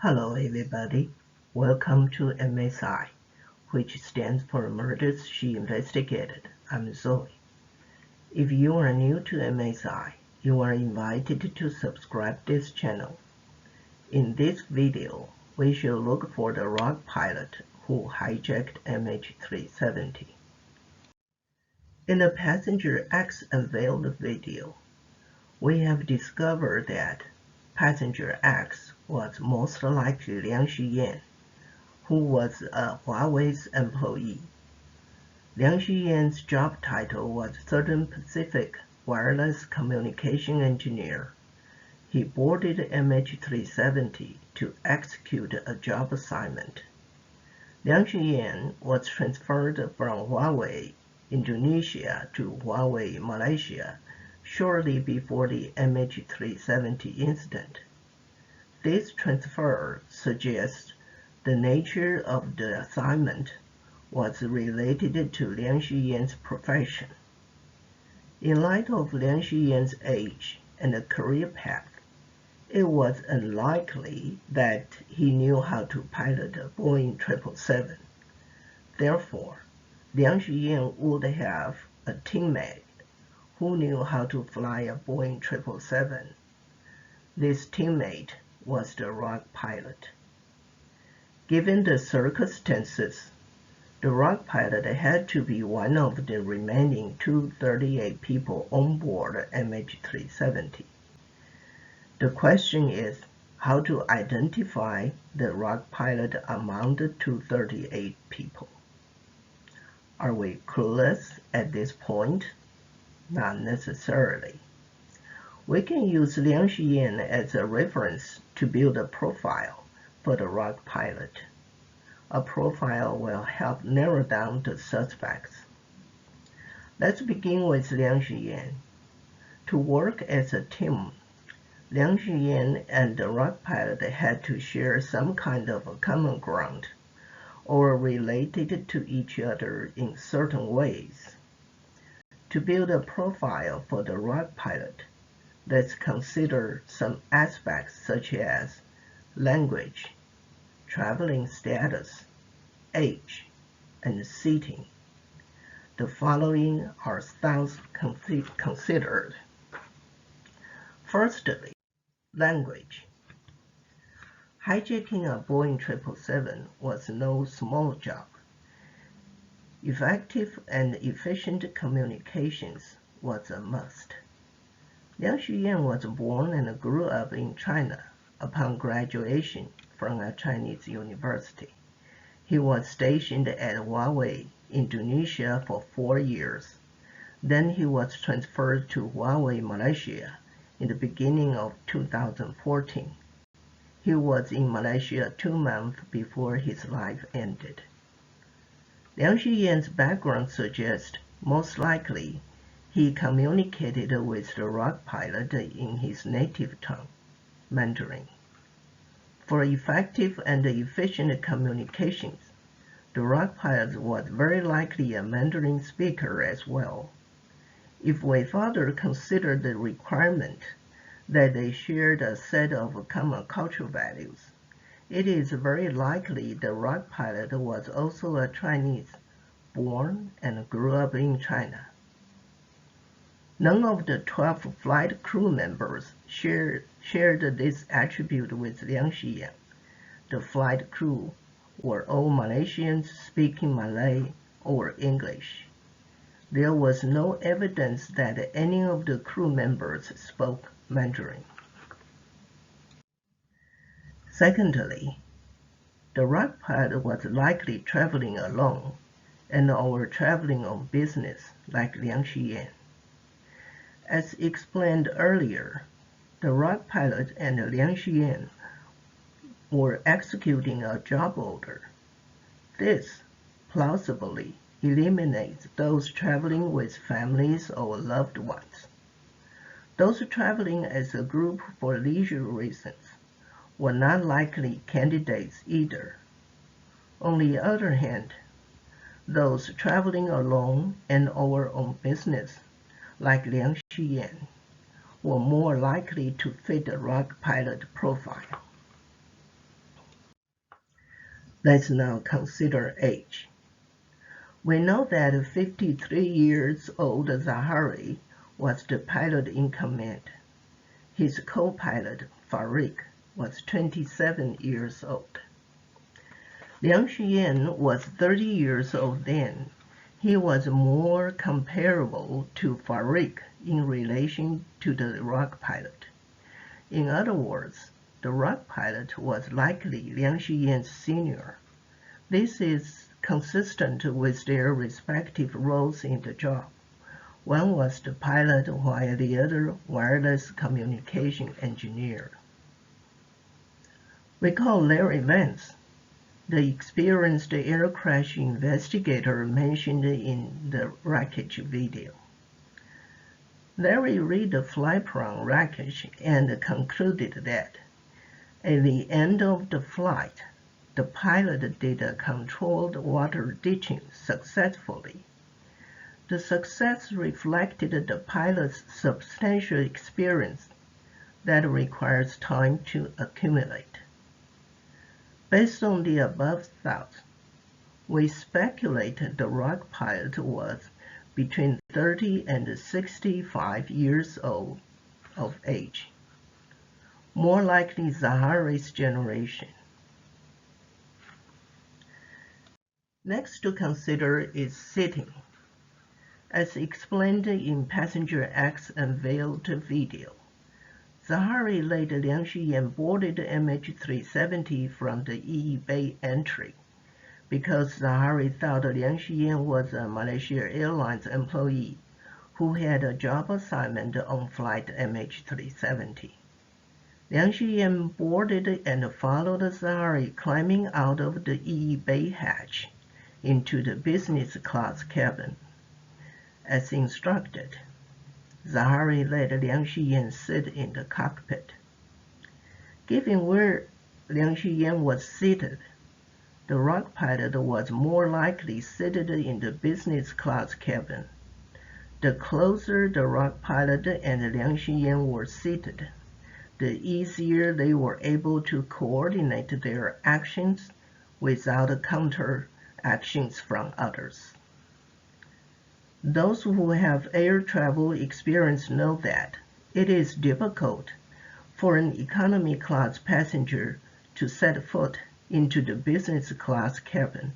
Hello everybody, welcome to MSI, which stands for Murders She Investigated. I'm Zoe. If you are new to MSI, you are invited to subscribe this channel. In this video, we shall look for the rogue pilot who hijacked MH370. In the Passenger X Unveiled video, we have discovered that Passenger X was most likely Liang Xiyan, who was a Huawei's employee. Liang Xiyan's job title was Southern Pacific Wireless Communication Engineer. He boarded MH370 to execute a job assignment. Liang Xiyan was transferred from Huawei, Indonesia to Huawei, Malaysia, shortly before the MH370 incident. This transfer suggests the nature of the assignment was related to Liang Xiyan's profession. In light of Liang Xiyan's age and career path, it was unlikely that he knew how to pilot a Boeing 777. Therefore, Liang Xiyan would have a teammate who knew how to fly a Boeing 777. This teammate was the rogue pilot. Given the circumstances, the rogue pilot had to be one of the remaining 238 people on board MH370. The question is how to identify the rogue pilot among the 238 people. Are we clueless at this point? Not necessarily. We can use Liang Xiyan as a reference to build a profile for the rogue pilot. A profile will help narrow down the suspects. Let's begin with Liang Xiyan. To work as a team, Liang Xiyan and the rogue pilot had to share some kind of a common ground or related to each other in certain ways. To build a profile for the rogue pilot, let's consider some aspects such as language, traveling status, age, and seating. The following are styles considered. Firstly, language. Hijacking a Boeing 777 was no small job. Effective and efficient communications was a must. Liang Xiyan was born and grew up in China upon graduation from a Chinese university. He was stationed at Huawei, Indonesia for 4 years. Then he was transferred to Huawei, Malaysia in the beginning of 2014. He was in Malaysia 2 months before his life ended. Liang Xiyan's background suggests most likely he communicated with the rogue pilot in his native tongue, Mandarin. For effective and efficient communications, the rogue pilot was very likely a Mandarin speaker as well. If we further consider the requirement that they shared a set of common cultural values, it is very likely the rogue pilot was also a Chinese, born and grew up in China. None of the 12 flight crew members shared this attribute with Liang Xiyan. The flight crew were all Malaysians speaking Malay or English. There was no evidence that any of the crew members spoke Mandarin. Secondly, the rogue pilot was likely traveling alone and/or traveling on business like Liang Xiyan. As explained earlier, the rogue pilot and Liang Xiyan were executing a job order. This plausibly eliminates those traveling with families or loved ones. Those traveling as a group for leisure reasons were not likely candidates either. On the other hand, those traveling alone and/or on business, like Liang Xiyan, were more likely to fit the rogue pilot profile. Let's now consider age. We know that 53 years old Zahari was the pilot in command. His co-pilot, Farik, was 27 years old. Liang Xuyan was 30 years old then. He was more comparable to Farik in relation to the rock pilot. In other words, the rock pilot was likely Liang Xuyan's senior. This is consistent with their respective roles in the job. One was the pilot while the other wireless communication engineer. Recall their events. The experienced air crash investigator mentioned in the wreckage video. Larry read the flight-prone wreckage and concluded that at the end of the flight, the pilot did a controlled water ditching successfully. The success reflected the pilot's substantial experience that requires time to accumulate. Based on the above thoughts, we speculate the rock pilot was between 30 and 65 years old of age, more likely Zahari's generation. Next to consider is seating. As explained in Passenger X unveiled video, Zahari led Liang Xuyan boarded MH370 from the Yi Bay entry because Zahari thought Liang Xuyan was a Malaysia Airlines employee who had a job assignment on flight MH370. Liang Xuyan boarded and followed Zahari climbing out of the Yi Bay hatch into the business class cabin. As instructed, Zahari let Liang Xuyan sit in the cockpit. Given where Liang Xuyan was seated, the rock pilot was more likely seated in the business class cabin. The closer the rock pilot and Liang Xuyan were seated, the easier they were able to coordinate their actions without counter-actions from others. Those who have air travel experience know that it is difficult for an economy class passenger to set foot into the business class cabin.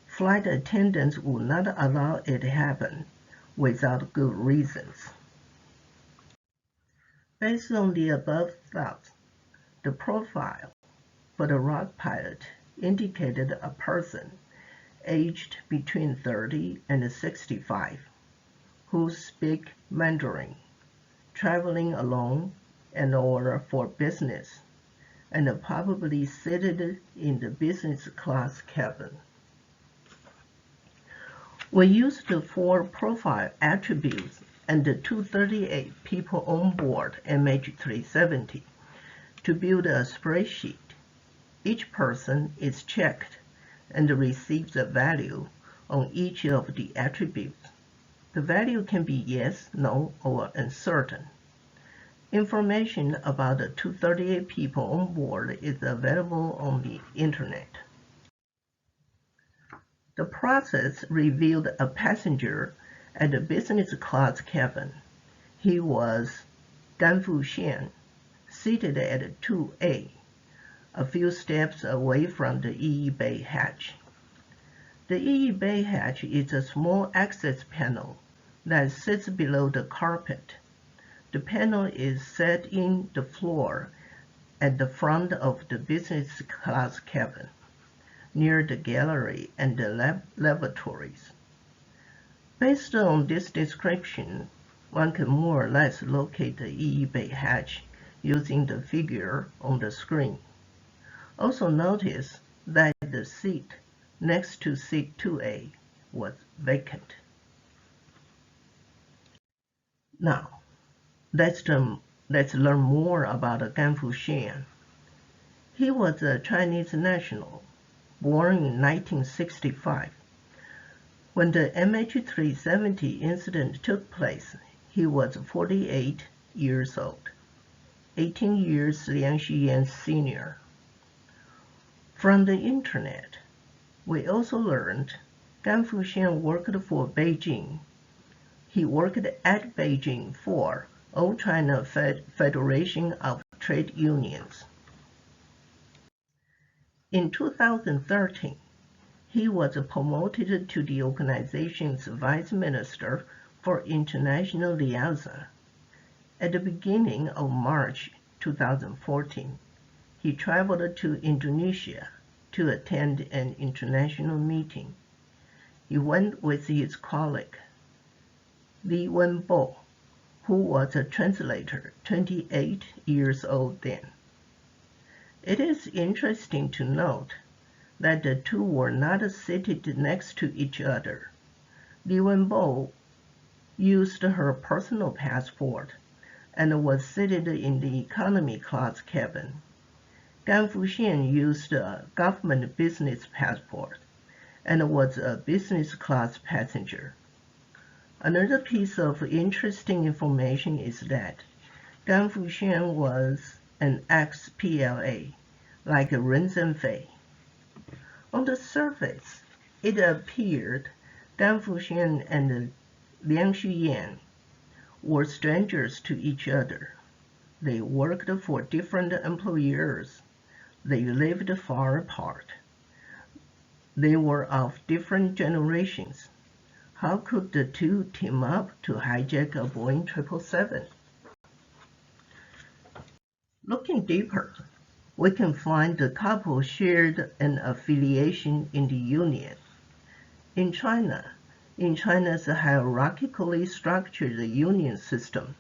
Flight attendants would not allow it to happen without good reasons. Based on the above thoughts, the profile for the rock pilot indicated a person aged between 30 and 65, who speak Mandarin, traveling alone and or for business, and probably seated in the business class cabin. We used the 4 profile attributes and the 238 people on board MH370 to build a spreadsheet. Each person is checked and receives a value on each of the attributes. The value can be yes, no, or uncertain. Information about the 238 people on board is available on the internet. The process revealed a passenger at the business class cabin. He was Ganfu Xian, seated at 2A, a few steps away from the Yi Bay hatch. The Yi Bay hatch is a small access panel that sits below the carpet. The panel is set in the floor at the front of the business class cabin, near the gallery and the lavatories. Based on this description, one can more or less locate the Yi Bay hatch using the figure on the screen. Also notice that the seat next to seat 2A was vacant. Now, let's learn more about Ganfu Xian. He was a Chinese national, born in 1965. When the MH370 incident took place, he was 48 years old, 18 years Liang Xuyan's senior. From the internet, we also learned Gan Fuxian worked for Beijing. He worked at Beijing for All China Federation of Trade Unions. In 2013, he was promoted to the organization's Vice Minister for International Liaison. At the beginning of March 2014, he traveled to Indonesia to attend an international meeting. He went with his colleague, Li Wenbo, who was a translator, 28 years old then. It is interesting to note that the two were not seated next to each other. Li Wenbo used her personal passport and was seated in the economy class cabin. Gan Fuxian used a government business passport and was a business class passenger. Another piece of interesting information is that Gan Fuxian was an ex-PLA, like Ren Zhengfei. On the surface, it appeared Gan Fuxian and Liang Xuyan were strangers to each other. They worked for different employers. They lived far apart. They were of different generations. How could the two team up to hijack a Boeing 777? Looking deeper, we can find the couple shared an affiliation in the Union. In China's hierarchically structured union system,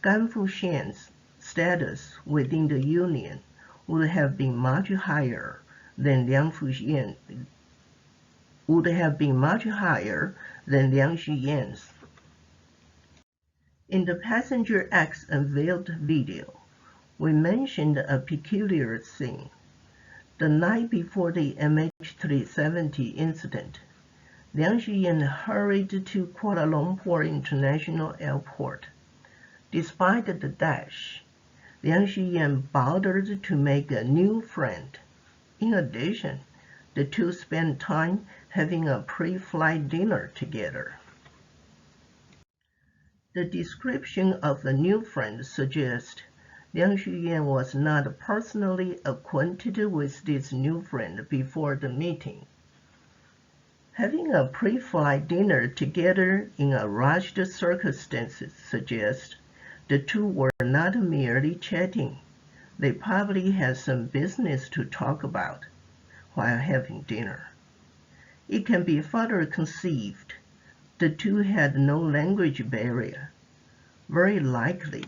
Gan Fuxian's status within the Union would have been much higher than Liang Xuyan's. In the Passenger X Unveiled video, we mentioned a peculiar scene. The night before the MH370 incident, Liang Xuyan hurried to Kuala Lumpur International Airport. Despite the dash, Liang Xuyan bothered to make a new friend. In addition, the two spent time having a pre-flight dinner together. The description of the new friend suggests Liang Xuyan was not personally acquainted with this new friend before the meeting. Having a pre-flight dinner together in a rushed circumstances suggests the two were not merely chatting. They probably had some business to talk about while having dinner. It can be further conceived the two had no language barrier. Very likely,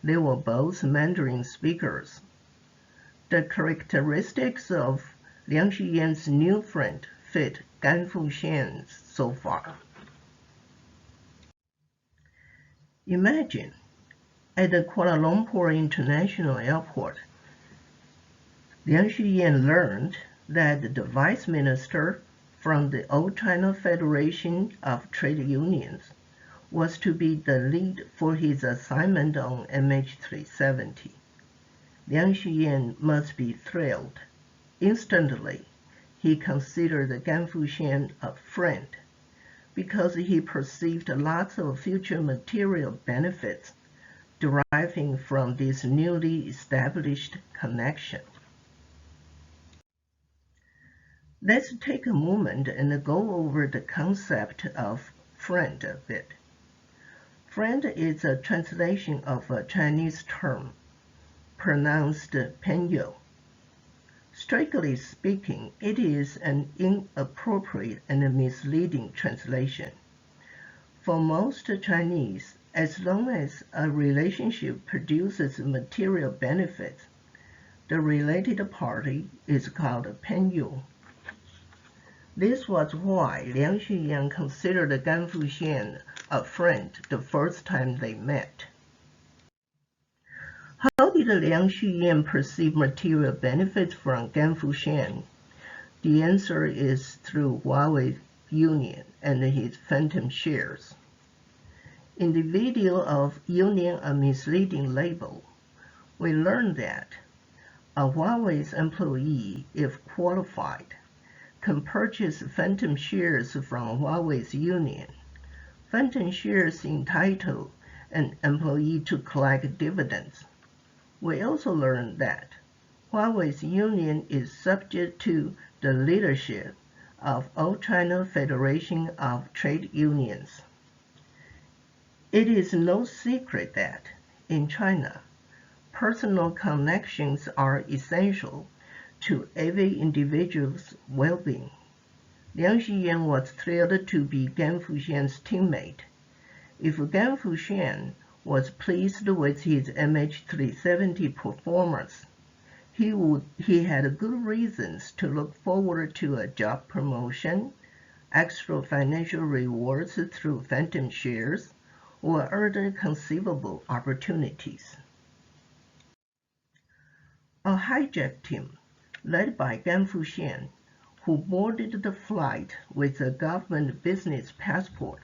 they were both Mandarin speakers. The characteristics of Liang Xuyan's new friend fit Gan Fuxian's so far. Imagine, at the Kuala Lumpur International Airport, Liang Xuyan learned that the Vice Minister from the All China Federation of Trade Unions was to be the lead for his assignment on MH370. Liang Xuyan must be thrilled. Instantly, he considered Gan Fuxian a friend because he perceived lots of future material benefits deriving from this newly established connection. Let's take a moment and go over the concept of friend a bit. Friend is a translation of a Chinese term, pronounced penyo. Strictly speaking, it is an inappropriate and misleading translation. For most Chinese, as long as a relationship produces material benefits, the related party is called a penyo. This was why Liang Xuyan considered Gan Fuxian a friend the first time they met. How did Liang Xuyan perceive material benefits from Gan Fuxian? The answer is through Huawei Union and his phantom shares. In the video of Union a Misleading Label, we learned that A Huawei's employee, if qualified, can purchase phantom shares from Huawei's union. Phantom shares entitle an employee to collect dividends. We also learned that Huawei's union is subject to the leadership of All China Federation of Trade Unions. It is no secret that, in China, personal connections are essential to every individual's well-being. Liang Xiyan was thrilled to be Gan Fuxian's teammate. If Gan Fuxian was pleased with his MH370 performance, he had good reasons to look forward to a job promotion, extra financial rewards through phantom shares, or other conceivable opportunities. A hijack team, led by Gan Fuxian, who boarded the flight with a government business passport,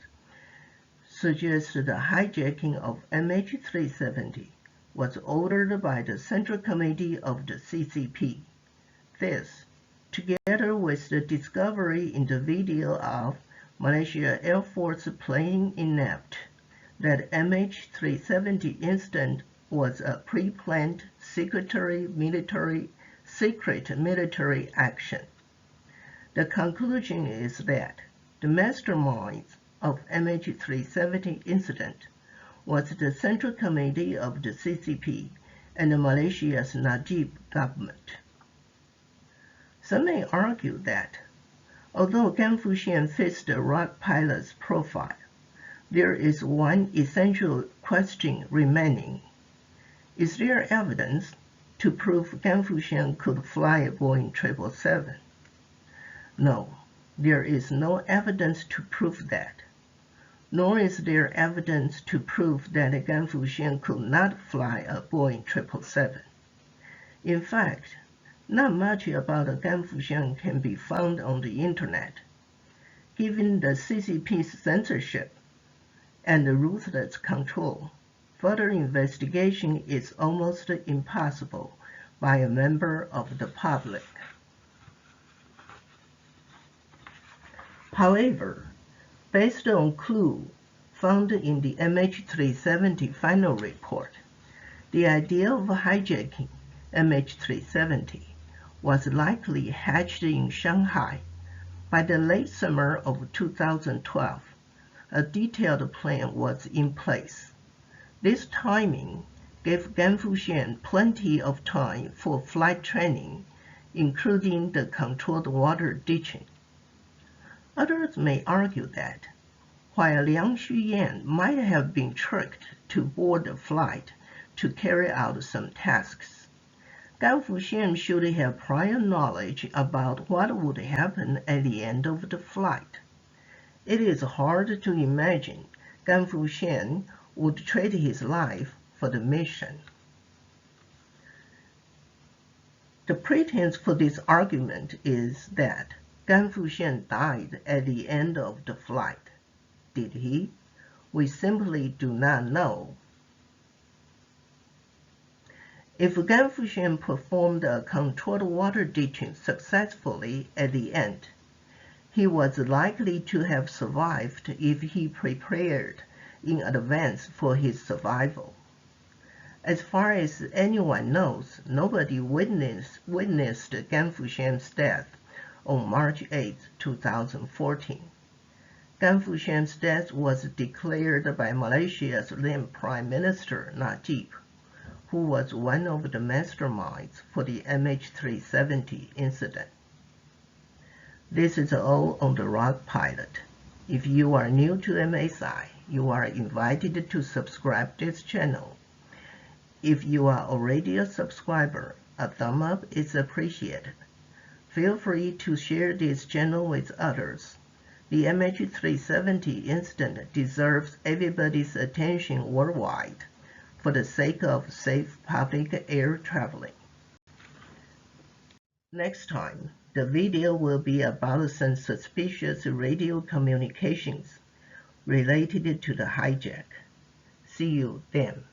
suggested the hijacking of MH370 was ordered by the Central Committee of the CCP. This, together with the discovery in the video of Malaysia Air Force plane inept that MH370 incident was a pre-planned secret military action. The conclusion is that the mastermind of MH370 incident was the Central Committee of the CCP and Malaysia's Najib government. Some may argue that, although Gan Fuxian fits the rock pilot's profile, there is one essential question remaining. Is there evidence to prove Gan Fuxian could fly a Boeing 777? No, there is no evidence to prove that. Nor is there evidence to prove that Gan Fuxian could not fly a Boeing 777. In fact, not much about Gan Fuxian can be found on the internet. Given the CCP's censorship and the ruthless control, further investigation is almost impossible by a member of the public. However, based on clues found in the MH370 final report, the idea of hijacking MH370 was likely hatched in Shanghai. By the late summer of 2012, a detailed plan was in place. This timing gave Gan Fuxian plenty of time for flight training, including the controlled water ditching. Others may argue that, while Liang Xiyan might have been tricked to board the flight to carry out some tasks, Gan Fuxian should have prior knowledge about what would happen at the end of the flight. It is hard to imagine Gan Fuxian would trade his life for the mission. The pretense for this argument is that Gan Fuxian died at the end of the flight. Did he? We simply do not know. If Gan Fuxian performed a controlled water ditching successfully at the end, he was likely to have survived if he prepared in advance for his survival. As far as anyone knows, nobody witnessed Gan Fuxian's death on March 8, 2014. Gan Fuxian's death was declared by Malaysia's then Prime Minister Najib, who was one of the masterminds for the MH370 incident. This is all on the Rock Pilot. If you are new to MSI, you are invited to subscribe this channel. If you are already a subscriber, a thumb up is appreciated. Feel free to share this channel with others. The MH370 incident deserves everybody's attention worldwide for the sake of safe public air traveling. Next time, the video will be about some suspicious radio communications related to the hijack. See you then.